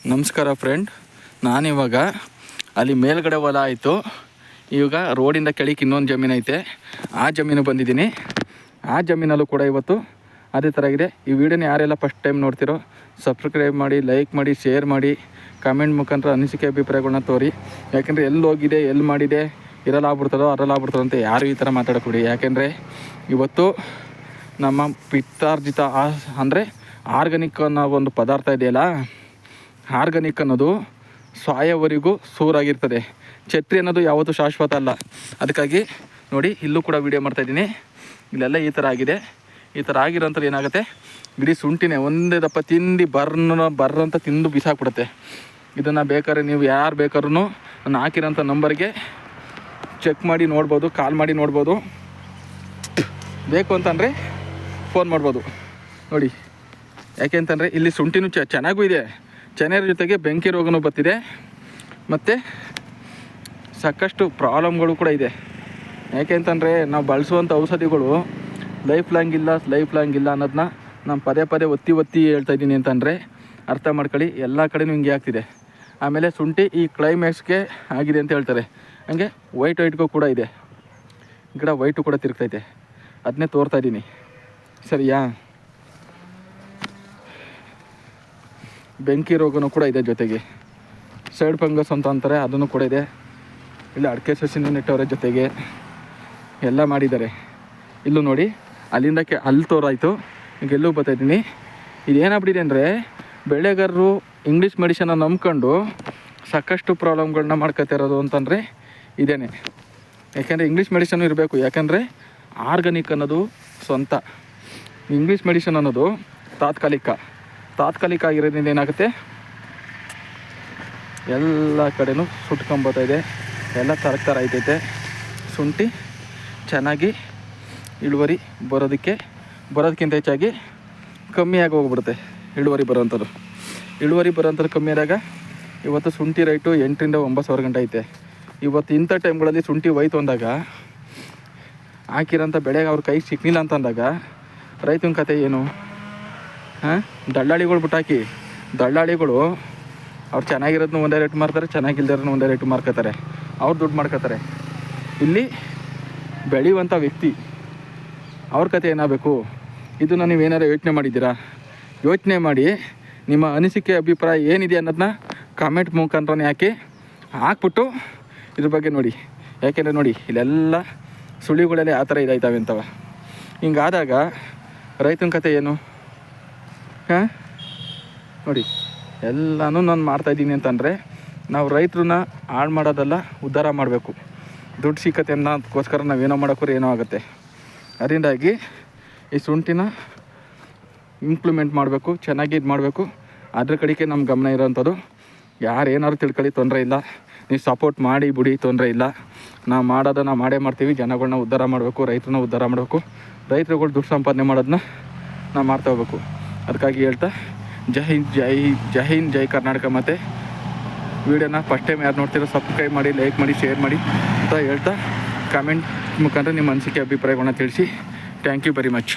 ನಮಸ್ಕಾರ ಫ್ರೆಂಡ್. ನಾನಿವಾಗ ಅಲ್ಲಿ ಮೇಲ್ಗಡೆ ಹೊಲ ಆಯಿತು, ಇವಾಗ ರೋಡಿಂದ ಕೆಳಗೆ ಇನ್ನೊಂದು ಜಮೀನು ಐತೆ, ಆ ಜಮೀನು ಬಂದಿದ್ದೀನಿ. ಆ ಜಮೀನಲ್ಲೂ ಕೂಡ ಇವತ್ತು ಅದೇ ಥರ ಇದೆ. ಈ ವಿಡಿಯೋನ ಯಾರೆಲ್ಲ ಫಸ್ಟ್ ಟೈಮ್ ನೋಡ್ತಿರೋ ಸಬ್ಸ್ಕ್ರೈಬ್ ಮಾಡಿ, ಲೈಕ್ ಮಾಡಿ, ಶೇರ್ ಮಾಡಿ, ಕಮೆಂಟ್ ಮುಖಾಂತರ ಅನಿಸಿಕೆ ಅಭಿಪ್ರಾಯಗಳನ್ನ ತೋರಿ. ಯಾಕೆಂದರೆ ಎಲ್ಲಿ ಹೋಗಿದೆ, ಎಲ್ಲಿ ಮಾಡಿದೆ, ಇರಲಾಗ್ಬಿಡ್ತದೋ ಅರಲಾಗ್ಬಿಡ್ತದೋ ಅಂತ ಯಾರು ಈ ಥರ ಮಾತಾಡಕೊಡಿ. ಯಾಕೆಂದರೆ ಇವತ್ತು ನಮ್ಮ ಪಿತ್ತಾರ್ಜಿತ ಅಂದರೆ ಆರ್ಗಾನಿಕ್ ಅನ್ನೋ ಒಂದು ಪದಾರ್ಥ ಇದೆಯಲ್ಲ, ಆರ್ಗಾನಿಕ್ ಅನ್ನೋದು ಸಾಯೋವರೆಗೂ ಸೂರಾಗಿರ್ತದೆ. ಛತ್ರಿ ಅನ್ನೋದು ಯಾವತ್ತೂ ಶಾಶ್ವತ ಅಲ್ಲ. ಅದಕ್ಕಾಗಿ ನೋಡಿ, ಇಲ್ಲೂ ಕೂಡ ವೀಡಿಯೋ ಮಾಡ್ತಾಯಿದ್ದೀನಿ. ಇಲ್ಲೆಲ್ಲ ಈ ಥರ ಆಗಿದೆ. ಈ ಥರ ಆಗಿರೋಂಥದ್ದು ಏನಾಗುತ್ತೆ, ಇಡೀ ಶುಂಠಿನೇ ಒಂದೇ ದಪ್ಪ ತಿಂದು ಬರ್ರಂತ ತಿಂದು ಬಿಸಾಕ್ಬಿಡುತ್ತೆ. ಇದನ್ನು ಬೇಕಾದ್ರೆ ನೀವು ಯಾರು ಬೇಕಾದ್ರೂ ನಾನು ಹಾಕಿರೋಂಥ ನಂಬರ್ಗೆ ಚೆಕ್ ಮಾಡಿ ನೋಡ್ಬೋದು, ಕಾಲ್ ಮಾಡಿ ನೋಡ್ಬೋದು. ಬೇಕು ಅಂತಂದರೆ ಫೋನ್ ಮಾಡ್ಬೋದು. ನೋಡಿ, ಯಾಕೆ ಅಂತಂದರೆ ಇಲ್ಲಿ ಶುಂಠಿನೂ ಚೆನ್ನಾಗೂ ಇದೆ, ಚೆನ್ನಾಗಿರೋ ಜೊತೆಗೆ ಬೆಂಕಿ ರೋಗನೂ ಬರ್ತಿದೆ, ಮತ್ತು ಸಾಕಷ್ಟು ಪ್ರಾಬ್ಲಮ್ಗಳು ಕೂಡ ಇದೆ. ಯಾಕೆ ಅಂತಂದರೆ ನಾವು ಬಳಸುವಂಥ ಔಷಧಿಗಳು ಲೈಫ್ ಲಾಂಗ್ ಇಲ್ಲ ಅನ್ನೋದನ್ನ ನಾನು ಪದೇ ಒತ್ತಿ ಹೇಳ್ತಾಯಿದ್ದೀನಿ ಅಂತಂದರೆ ಅರ್ಥ ಮಾಡ್ಕೊಳ್ಳಿ. ಎಲ್ಲ ಕಡೆಯೂ ಹಿಂಗೆ ಆಗ್ತಿದೆ. ಆಮೇಲೆ ಶುಂಠಿ ಈ ಕ್ಲೈಮ್ಯಾಕ್ಸ್ಗೆ ಆಗಿದೆ ಅಂತ ಹೇಳ್ತಾರೆ. ಹಂಗೆ ವೈಟ್ಗೂ ಕೂಡ ಇದೆ, ಗಿಡ ವೈಟು ಕೂಡ ತಿರುಗ್ತೈತೆ, ಅದನ್ನೇ ತೋರ್ತಾಯಿದ್ದೀನಿ. ಸರಿಯಾ? ಬೆಂಕಿ ರೋಗನೂ ಕೂಡ ಇದೆ, ಜೊತೆಗೆ ಸೈಡ್ ಫಂಗಸ್ ಅಂತ ಅಂತಾರೆ, ಅದನ್ನು ಕೂಡ ಇದೆ. ಇಲ್ಲಿ ಅಡಿಕೆ ಸಸಿನ ನೆಟ್ಟವರ ಜೊತೆಗೆ ಎಲ್ಲ ಮಾಡಿದ್ದಾರೆ. ಇಲ್ಲೂ ನೋಡಿ, ಅಲ್ಲಿಂದ ಅಲ್ಲಿ ತೋರಾಯಿತು, ಈಗ ಎಲ್ಲೂ ಬರ್ತಾಯಿದ್ದೀನಿ. ಇದೇನಾಗ್ಬಿಟ್ಟಿದೆ ಅಂದರೆ, ಬೆಳೆಗಾರರು ಇಂಗ್ಲೀಷ್ ಮೆಡಿಸನ್ನ ನಂಬ್ಕೊಂಡು ಸಾಕಷ್ಟು ಪ್ರಾಬ್ಲಮ್ಗಳನ್ನ ಮಾಡ್ಕೊತಿರೋದು ಅಂತಂದರೆ ಇದೇನೆ. ಯಾಕೆಂದರೆ ಇಂಗ್ಲೀಷ್ ಮೆಡಿಸನ್ನು ಇರಬೇಕು. ಯಾಕೆಂದರೆ ಆರ್ಗಾನಿಕ್ ಅನ್ನೋದು ಸ್ವಂತ, ಇಂಗ್ಲೀಷ್ ಮೆಡಿಸನ್ ಅನ್ನೋದು ತಾತ್ಕಾಲಿಕ ಆಗಿರೋದ್ರಿಂದ ಏನಾಗುತ್ತೆ, ಎಲ್ಲ ಕಡೆನೂ ಸುಟ್ಕೊಂಬರ್ತಾಯಿದೆ, ಎಲ್ಲ ಥರ ಐತೈತೆ. ಶುಂಠಿ ಚೆನ್ನಾಗಿ ಇಳುವರಿ ಬರೋದಕ್ಕಿಂತ ಹೆಚ್ಚಾಗಿ ಕಮ್ಮಿಯಾಗಿ ಹೋಗ್ಬಿಡುತ್ತೆ. ಇಳುವರಿ ಬರೋಂಥದ್ದು ಕಮ್ಮಿ ಆದಾಗ ಇವತ್ತು ಶುಂಠಿ ರೇಟು 8ರಿಂದ 9 ಸಾವಿರ ಗಂಟೆ ಐತೆ. ಇವತ್ತು ಇಂಥ ಟೈಮ್ಗಳಲ್ಲಿ ಶುಂಠಿ ಹೋಯ್ತು ಅಂದಾಗ, ಹಾಕಿರೋಂಥ ಬೆಳೆಗೆ ಅವ್ರ ಕೈ ಸಿಕ್ಕಿಲ್ಲ ಅಂತ ಅಂದಾಗ ರೈತನ ಕತೆ ಏನು? ದಳ್ಳಾಳಿಗಳು ಬಿಟ್ಟಾಕಿ, ದಳ್ಳಾಳಿಗಳು ಅವ್ರು ಚೆನ್ನಾಗಿರೋದನ್ನ ಒಂದೇ ರೇಟ್ ಮಾರ್ತಾರೆ, ಚೆನ್ನಾಗಿಲ್ದಿರೋದನ್ನ ಒಂದೇ ರೇಟ್ ಮಾರ್ಕೋತಾರೆ, ಅವ್ರು ದುಡ್ಡು ಮಾಡ್ಕೋತಾರೆ. ಇಲ್ಲಿ ಬೆಳೆಯುವಂಥ ವ್ಯಕ್ತಿ ಅವ್ರ ಕತೆ ಏನಾಗಬೇಕು? ಇದನ್ನು ನೀವೇನಾರು ಯೋಚನೆ ಮಾಡಿದ್ದೀರಾ? ಯೋಚನೆ ಮಾಡಿ ನಿಮ್ಮ ಅನಿಸಿಕೆ ಅಭಿಪ್ರಾಯ ಏನಿದೆ ಅನ್ನೋದನ್ನ ಕಾಮೆಂಟ್ ಮುಖಾಂತರನೇ ಹಾಕ್ಬಿಟ್ಟು ಇದ್ರ ಬಗ್ಗೆ ನೋಡಿ. ಯಾಕೆಂದರೆ ನೋಡಿ, ಇಲ್ಲೆಲ್ಲ ಸುಳಿಗಳಲ್ಲಿ ಆ ಥರ ಇದಾಯ್ತವೆ ಅಂತವ. ಹಿಂಗಾದಾಗ ರೈತನ ಕತೆ ಏನು? ನೋಡಿ, ಎಲ್ಲನೂ ನಾನು ಮಾಡ್ತಾಯಿದ್ದೀನಿ ಅಂತಂದರೆ ನಾವು ರೈತರನ್ನ ಹಾಳು ಮಾಡೋದಲ್ಲ, ಉದ್ಧಾರ ಮಾಡಬೇಕು. ದುಡ್ಡು ಸಿಕ್ಕತ್ತೆ ಅನ್ನೋದಕ್ಕೋಸ್ಕರ ನಾವೇನೋ ಮಾಡೋಕ್ಕೋರು ಏನೋ ಆಗುತ್ತೆ. ಅದರಿಂದಾಗಿ ಈ ಶುಂಠಿನ ಇಂಪ್ಲಿಮೆಂಟ್ ಮಾಡಬೇಕು, ಚೆನ್ನಾಗಿ ಇದು ಮಾಡಬೇಕು. ಅದ್ರ ಕಡೆಗೆ ನಮ್ಮ ಗಮನ ಇರೋವಂಥದ್ದು. ಯಾರೇನಾದ್ರು ತಿಳ್ಕೊಳ್ಳಿ, ತೊಂದರೆ ಇಲ್ಲ. ನೀವು ಸಪೋರ್ಟ್ ಮಾಡಿ ಬಿಡಿ, ತೊಂದರೆ ಇಲ್ಲ. ನಾವು ಮಾಡೋದನ್ನು ಮಾಡೇ ಮಾಡ್ತೀವಿ. ಜನಗಳನ್ನ ಉದ್ಧಾರ ಮಾಡಬೇಕು, ರೈತರನ್ನ ಉದ್ಧಾರ ಮಾಡಬೇಕು. ರೈತರುಗಳು ದುಡ್ಡು ಸಂಪಾದನೆ ಮಾಡೋದನ್ನ ನಾವು ಮಾಡ್ತಾ ಹೋಗ್ಬೇಕು. ಅದಕ್ಕಾಗಿ ಹೇಳ್ತಾ ಜೈ ಹಿಂದ್, ಜೈ ಕರ್ನಾಟಕ. ಮತ್ತು ವೀಡಿಯೋನ ಫಸ್ಟ್ ಟೈಮ್ ಯಾರು ನೋಡ್ತೀರೋ ಸಬ್ಸ್ಕ್ರೈಬ್ ಮಾಡಿ, ಲೈಕ್ ಮಾಡಿ, ಶೇರ್ ಮಾಡಿ ಅಂತ ಹೇಳ್ತಾ, ಕಮೆಂಟ್ ಮುಖಾಂತರ ನಿಮ್ಮ ಅನಿಸಿಕೆ ಅಭಿಪ್ರಾಯಗಳನ್ನ ತಿಳಿಸಿ. Thank you very much.